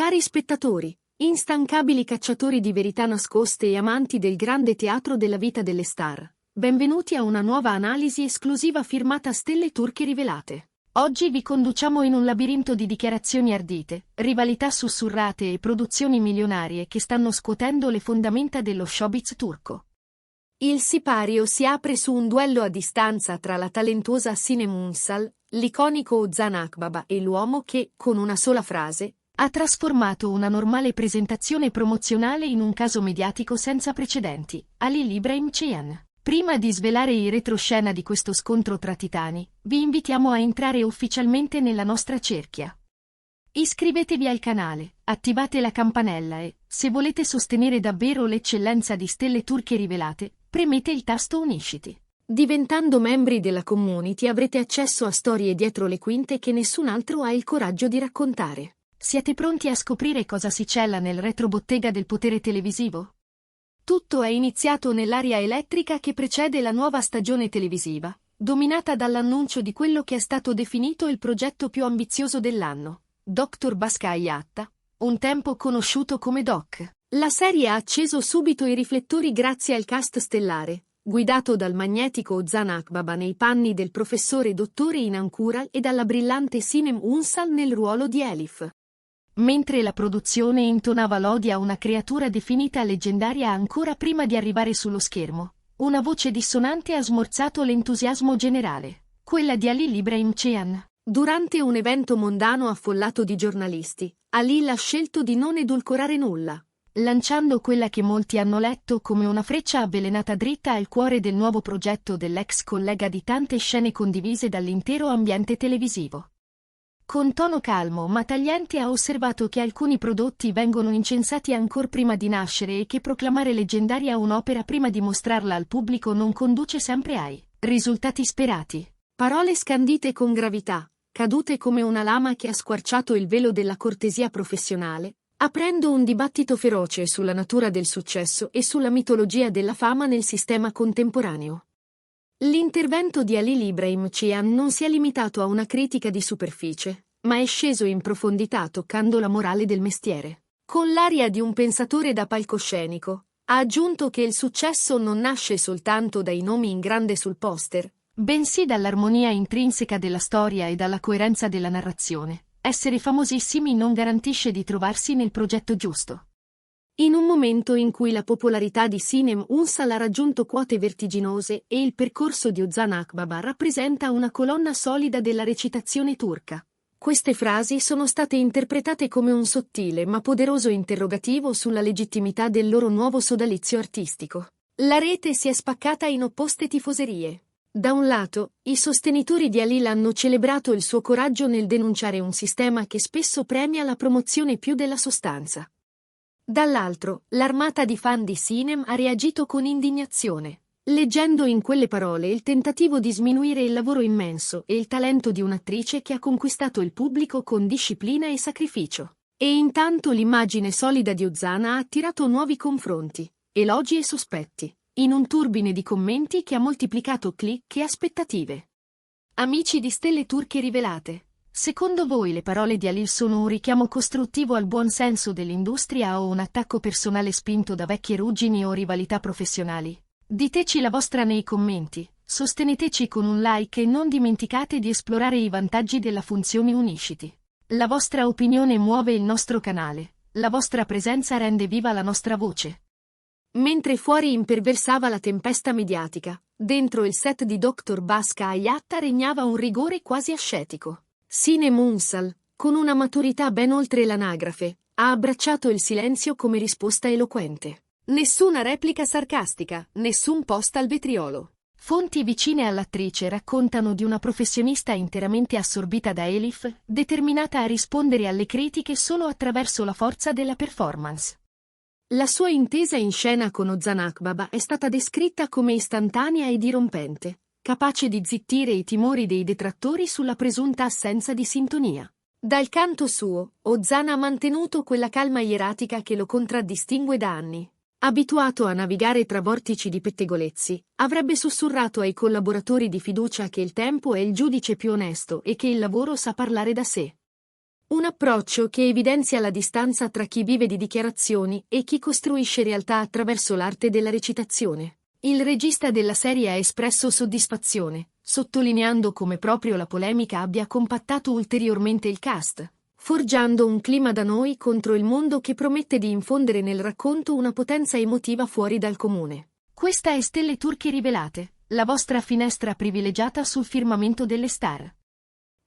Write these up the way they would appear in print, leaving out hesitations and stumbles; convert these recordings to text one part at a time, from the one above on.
Cari spettatori, instancabili cacciatori di verità nascoste e amanti del grande teatro della vita delle star, benvenuti a una nuova analisi esclusiva firmata Stelle Turche Rivelate. Oggi vi conduciamo in un labirinto di dichiarazioni ardite, rivalità sussurrate e produzioni milionarie che stanno scuotendo le fondamenta dello showbiz turco. Il sipario si apre su un duello a distanza tra la talentuosa Sinem Ünsal, l'iconico Ozan Akbaba e l'uomo che, con una sola frase, ha trasformato una normale presentazione promozionale in un caso mediatico senza precedenti, Halil İbrahim Ceyhan. Prima di svelare il retroscena di questo scontro tra titani, vi invitiamo a entrare ufficialmente nella nostra cerchia. Iscrivetevi al canale, attivate la campanella e, se volete sostenere davvero l'eccellenza di Stelle Turche Rivelate, premete il tasto Unisciti. Diventando membri della community avrete accesso a storie dietro le quinte che nessun altro ha il coraggio di raccontare. Siete pronti a scoprire cosa si cela nel retrobottega del potere televisivo? Tutto è iniziato nell'aria elettrica che precede la nuova stagione televisiva, dominata dall'annuncio di quello che è stato definito il progetto più ambizioso dell'anno, Dr. Baska Hayatta, un tempo conosciuto come Doc. La serie ha acceso subito i riflettori grazie al cast stellare, guidato dal magnetico Ozan Akbaba nei panni del professore dottore Inan Kural e dalla brillante Sinem Ünsal nel ruolo di Elif. Mentre la produzione intonava lodi a una creatura definita leggendaria ancora prima di arrivare sullo schermo, una voce dissonante ha smorzato l'entusiasmo generale, quella di Halil İbrahim Ceyhan. Durante un evento mondano affollato di giornalisti, Halil ha scelto di non edulcorare nulla, lanciando quella che molti hanno letto come una freccia avvelenata dritta al cuore del nuovo progetto dell'ex collega di tante scene condivise dall'intero ambiente televisivo. Con tono calmo ma tagliente ha osservato che alcuni prodotti vengono incensati ancor prima di nascere e che proclamare leggendaria un'opera prima di mostrarla al pubblico non conduce sempre ai risultati sperati. Parole scandite con gravità, cadute come una lama che ha squarciato il velo della cortesia professionale, aprendo un dibattito feroce sulla natura del successo e sulla mitologia della fama nel sistema contemporaneo. L'intervento di Halil İbrahim Ceyhan non si è limitato a una critica di superficie, ma è sceso in profondità toccando la morale del mestiere. Con l'aria di un pensatore da palcoscenico, ha aggiunto che il successo non nasce soltanto dai nomi in grande sul poster, bensì dall'armonia intrinseca della storia e dalla coerenza della narrazione. Essere famosissimi non garantisce di trovarsi nel progetto giusto. In un momento in cui la popolarità di Sinem Ünsal ha raggiunto quote vertiginose e il percorso di Ozan Akbaba rappresenta una colonna solida della recitazione turca, queste frasi sono state interpretate come un sottile ma poderoso interrogativo sulla legittimità del loro nuovo sodalizio artistico. La rete si è spaccata in opposte tifoserie. Da un lato, i sostenitori di Halil hanno celebrato il suo coraggio nel denunciare un sistema che spesso premia la promozione più della sostanza. Dall'altro, l'armata di fan di Sinem ha reagito con indignazione, leggendo in quelle parole il tentativo di sminuire il lavoro immenso e il talento di un'attrice che ha conquistato il pubblico con disciplina e sacrificio. E intanto l'immagine solida di Ozan ha attirato nuovi confronti, elogi e sospetti, in un turbine di commenti che ha moltiplicato click e aspettative. Amici di Stelle Turche Rivelate, secondo voi le parole di Halil sono un richiamo costruttivo al buon senso dell'industria o un attacco personale spinto da vecchie ruggini o rivalità professionali? Diteci la vostra nei commenti, sosteneteci con un like e non dimenticate di esplorare i vantaggi della funzione Unisciti. La vostra opinione muove il nostro canale, la vostra presenza rende viva la nostra voce. Mentre fuori imperversava la tempesta mediatica, dentro il set di Dr. Baska Hayatta regnava un rigore quasi ascetico. Sinem Ünsal, con una maturità ben oltre l'anagrafe, ha abbracciato il silenzio come risposta eloquente. Nessuna replica sarcastica, nessun post al vetriolo. Fonti vicine all'attrice raccontano di una professionista interamente assorbita da Elif, determinata a rispondere alle critiche solo attraverso la forza della performance. La sua intesa in scena con Ozan Akbaba è stata descritta come istantanea e dirompente, capace di zittire i timori dei detrattori sulla presunta assenza di sintonia. Dal canto suo, Ozan ha mantenuto quella calma ieratica che lo contraddistingue da anni. Abituato a navigare tra vortici di pettegolezzi, avrebbe sussurrato ai collaboratori di fiducia che il tempo è il giudice più onesto e che il lavoro sa parlare da sé. Un approccio che evidenzia la distanza tra chi vive di dichiarazioni e chi costruisce realtà attraverso l'arte della recitazione. Il regista della serie ha espresso soddisfazione, sottolineando come proprio la polemica abbia compattato ulteriormente il cast, forgiando un clima da noi contro il mondo che promette di infondere nel racconto una potenza emotiva fuori dal comune. Questa è Stelle Turche Rivelate, la vostra finestra privilegiata sul firmamento delle star.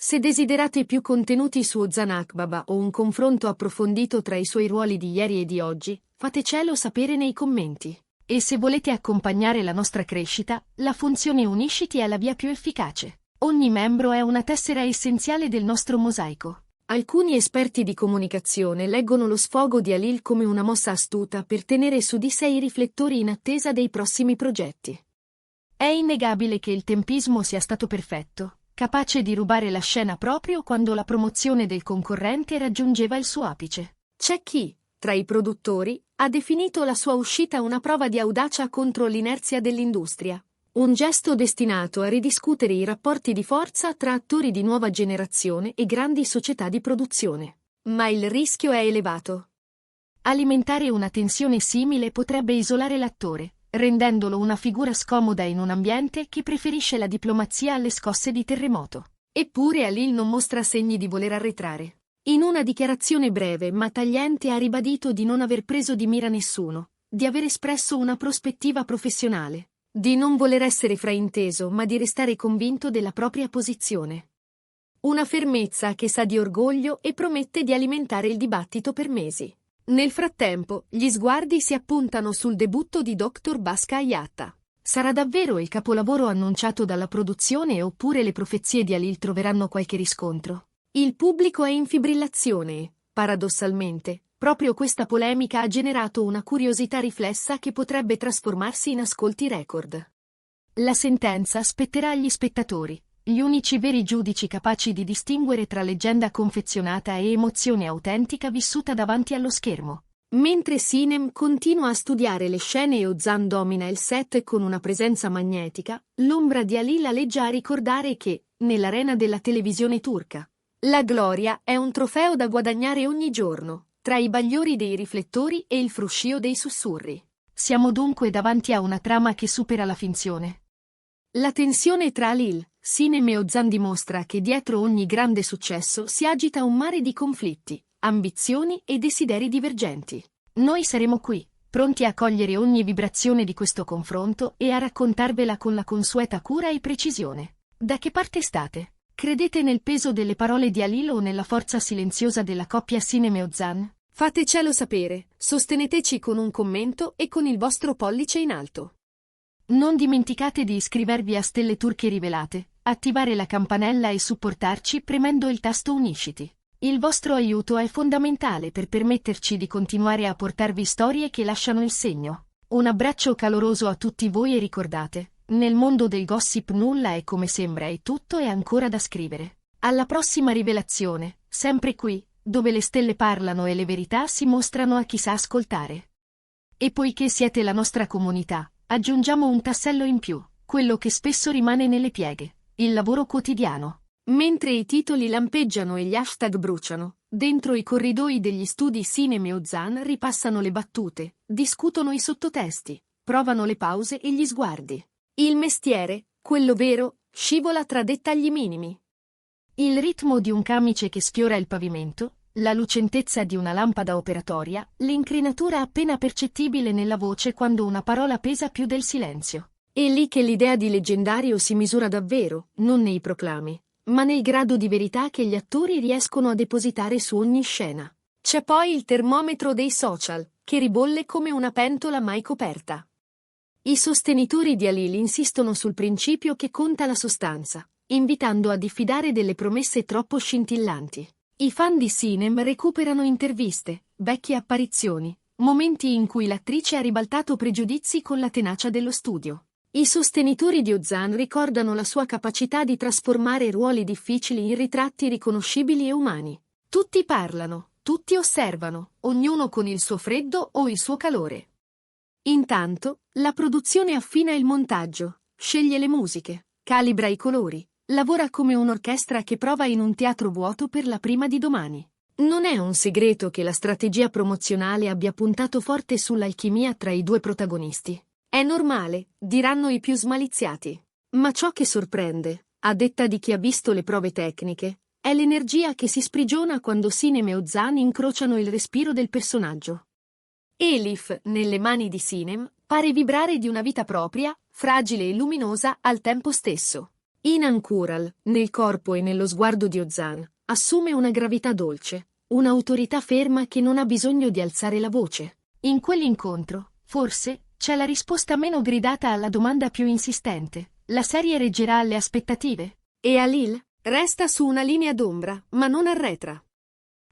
Se desiderate più contenuti su Ozan Akbaba o un confronto approfondito tra i suoi ruoli di ieri e di oggi, fatecelo sapere nei commenti. E se volete accompagnare la nostra crescita, la funzione Unisciti è la via più efficace. Ogni membro è una tessera essenziale del nostro mosaico. Alcuni esperti di comunicazione leggono lo sfogo di Halil come una mossa astuta per tenere su di sé i riflettori in attesa dei prossimi progetti. È innegabile che il tempismo sia stato perfetto, capace di rubare la scena proprio quando la promozione del concorrente raggiungeva il suo apice. C'è chi, tra i produttori, ha definito la sua uscita una prova di audacia contro l'inerzia dell'industria. Un gesto destinato a ridiscutere i rapporti di forza tra attori di nuova generazione e grandi società di produzione. Ma il rischio è elevato. Alimentare una tensione simile potrebbe isolare l'attore, rendendolo una figura scomoda in un ambiente che preferisce la diplomazia alle scosse di terremoto. Eppure Halil non mostra segni di voler arretrare. In una dichiarazione breve ma tagliente ha ribadito di non aver preso di mira nessuno, di aver espresso una prospettiva professionale, di non voler essere frainteso ma di restare convinto della propria posizione. Una fermezza che sa di orgoglio e promette di alimentare il dibattito per mesi. Nel frattempo, gli sguardi si appuntano sul debutto di Dr. Baska Ayatta. Sarà davvero il capolavoro annunciato dalla produzione oppure le profezie di Halil troveranno qualche riscontro? Il pubblico è in fibrillazione e, paradossalmente, proprio questa polemica ha generato una curiosità riflessa che potrebbe trasformarsi in ascolti record. La sentenza spetterà agli spettatori, gli unici veri giudici capaci di distinguere tra leggenda confezionata e emozione autentica vissuta davanti allo schermo. Mentre Sinem continua a studiare le scene e Ozan domina il set con una presenza magnetica, l'ombra di Halil aleggia a ricordare che, nell'arena della televisione turca, la gloria è un trofeo da guadagnare ogni giorno, tra i bagliori dei riflettori e il fruscio dei sussurri. Siamo dunque davanti a una trama che supera la finzione. La tensione tra Halil, Sinem e Ozan dimostra che dietro ogni grande successo si agita un mare di conflitti, ambizioni e desideri divergenti. Noi saremo qui, pronti a cogliere ogni vibrazione di questo confronto e a raccontarvela con la consueta cura e precisione. Da che parte state? Credete nel peso delle parole di Halil o nella forza silenziosa della coppia Sinem e Ozan? Fatecelo sapere, sosteneteci con un commento e con il vostro pollice in alto. Non dimenticate di iscrivervi a Stelle Turche Rivelate, attivare la campanella e supportarci premendo il tasto Unisciti. Il vostro aiuto è fondamentale per permetterci di continuare a portarvi storie che lasciano il segno. Un abbraccio caloroso a tutti voi e ricordate, nel mondo del gossip nulla è come sembra e tutto è ancora da scrivere. Alla prossima rivelazione, sempre qui, dove le stelle parlano e le verità si mostrano a chi sa ascoltare. E poiché siete la nostra comunità, aggiungiamo un tassello in più, quello che spesso rimane nelle pieghe, il lavoro quotidiano. Mentre i titoli lampeggiano e gli hashtag bruciano, dentro i corridoi degli studi Sinem e Ozan ripassano le battute, discutono i sottotesti, provano le pause e gli sguardi. Il mestiere, quello vero, scivola tra dettagli minimi. Il ritmo di un camice che sfiora il pavimento, la lucentezza di una lampada operatoria, l'incrinatura appena percettibile nella voce quando una parola pesa più del silenzio. È lì che l'idea di leggendario si misura davvero, non nei proclami, ma nel grado di verità che gli attori riescono a depositare su ogni scena. C'è poi il termometro dei social, che ribolle come una pentola mai coperta. I sostenitori di Halil insistono sul principio che conta la sostanza, invitando a diffidare delle promesse troppo scintillanti. I fan di Sinem recuperano interviste, vecchie apparizioni, momenti in cui l'attrice ha ribaltato pregiudizi con la tenacia dello studio. I sostenitori di Ozan ricordano la sua capacità di trasformare ruoli difficili in ritratti riconoscibili e umani. Tutti parlano, tutti osservano, ognuno con il suo freddo o il suo calore. Intanto, la produzione affina il montaggio, sceglie le musiche, calibra i colori, lavora come un'orchestra che prova in un teatro vuoto per la prima di domani. Non è un segreto che la strategia promozionale abbia puntato forte sull'alchimia tra i due protagonisti. È normale, diranno i più smaliziati. Ma ciò che sorprende, a detta di chi ha visto le prove tecniche, è l'energia che si sprigiona quando Sinem e Ozan incrociano il respiro del personaggio. Elif, nelle mani di Sinem, pare vibrare di una vita propria, fragile e luminosa al tempo stesso. Inan Kural, nel corpo e nello sguardo di Ozan, assume una gravità dolce, un'autorità ferma che non ha bisogno di alzare la voce. In quell'incontro, forse, c'è la risposta meno gridata alla domanda più insistente. La serie reggerà alle aspettative? E Halil resta su una linea d'ombra, ma non arretra.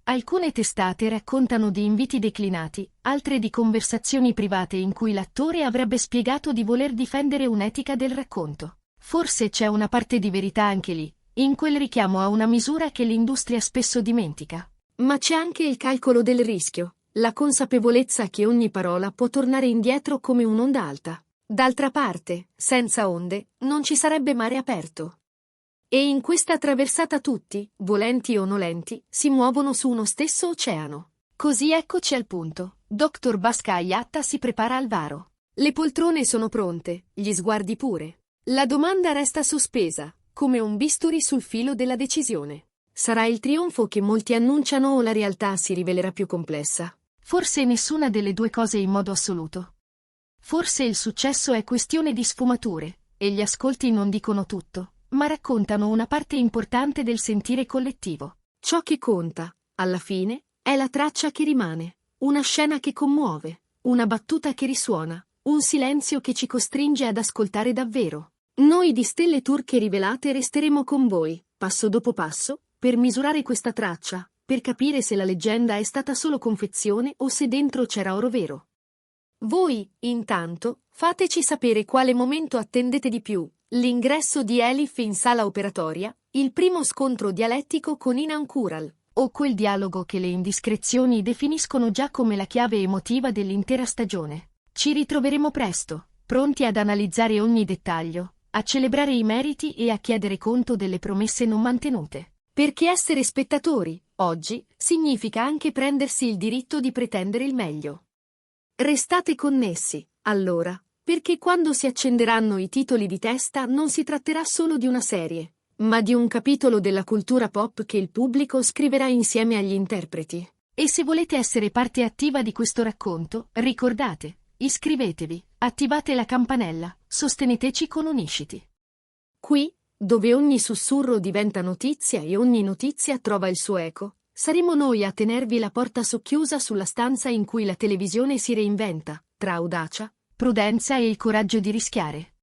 Alcune testate raccontano di inviti declinati, altre di conversazioni private in cui l'attore avrebbe spiegato di voler difendere un'etica del racconto. Forse c'è una parte di verità anche lì, in quel richiamo a una misura che l'industria spesso dimentica. Ma c'è anche il calcolo del rischio, la consapevolezza che ogni parola può tornare indietro come un'onda alta. D'altra parte, senza onde, non ci sarebbe mare aperto. E in questa traversata tutti, volenti o nolenti, si muovono su uno stesso oceano. Così eccoci al punto. Dr. Bascagliatta si prepara al varo. Le poltrone sono pronte, gli sguardi pure. La domanda resta sospesa, come un bisturi sul filo della decisione. Sarà il trionfo che molti annunciano o la realtà si rivelerà più complessa? Forse nessuna delle due cose in modo assoluto. Forse il successo è questione di sfumature, e gli ascolti non dicono tutto, ma raccontano una parte importante del sentire collettivo. Ciò che conta, alla fine, è la traccia che rimane, una scena che commuove, una battuta che risuona, un silenzio che ci costringe ad ascoltare davvero. Noi di Stelle Turche Rivelate resteremo con voi, passo dopo passo, per misurare questa traccia, per capire se la leggenda è stata solo confezione o se dentro c'era oro vero. Voi, intanto, fateci sapere quale momento attendete di più, l'ingresso di Elif in sala operatoria, il primo scontro dialettico con Inan Kural, o quel dialogo che le indiscrezioni definiscono già come la chiave emotiva dell'intera stagione. Ci ritroveremo presto, pronti ad analizzare ogni dettaglio, a celebrare i meriti e a chiedere conto delle promesse non mantenute. Perché essere spettatori, oggi, significa anche prendersi il diritto di pretendere il meglio. Restate connessi, allora, perché quando si accenderanno i titoli di testa non si tratterà solo di una serie, ma di un capitolo della cultura pop che il pubblico scriverà insieme agli interpreti. E se volete essere parte attiva di questo racconto, ricordate, iscrivetevi, attivate la campanella, sosteneteci con Unisciti. Qui, dove ogni sussurro diventa notizia e ogni notizia trova il suo eco, saremo noi a tenervi la porta socchiusa sulla stanza in cui la televisione si reinventa, tra audacia, prudenza e il coraggio di rischiare.